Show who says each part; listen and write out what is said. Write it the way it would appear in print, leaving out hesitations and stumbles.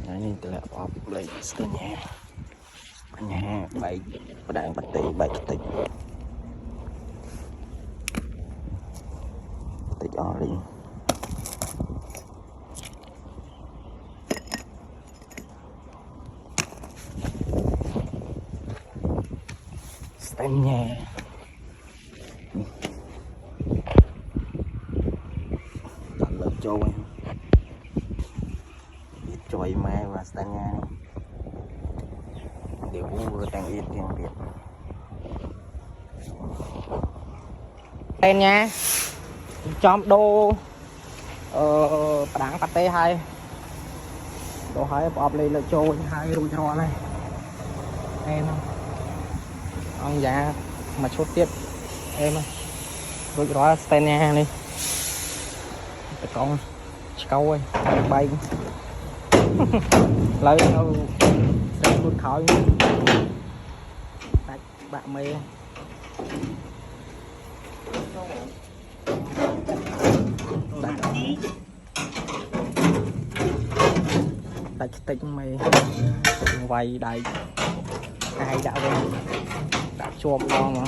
Speaker 1: Ini telah apa lagi setengah baik pedang peti baik ketik ori setengah tak lợp trôi trôi mai và setengah điều vừa tăng ít tiếng Việt tên nha trong đô đảng pate hai đồ hai bọp lên là trôi hai rồi cho này em ông già mà chốt tiếp em rồi đó tên nha đi con câu ơi bay lấy đâu sẽ luôn khỏi bạn mê đặt tích mày quay đầy hai đạo đây đã chôm con mà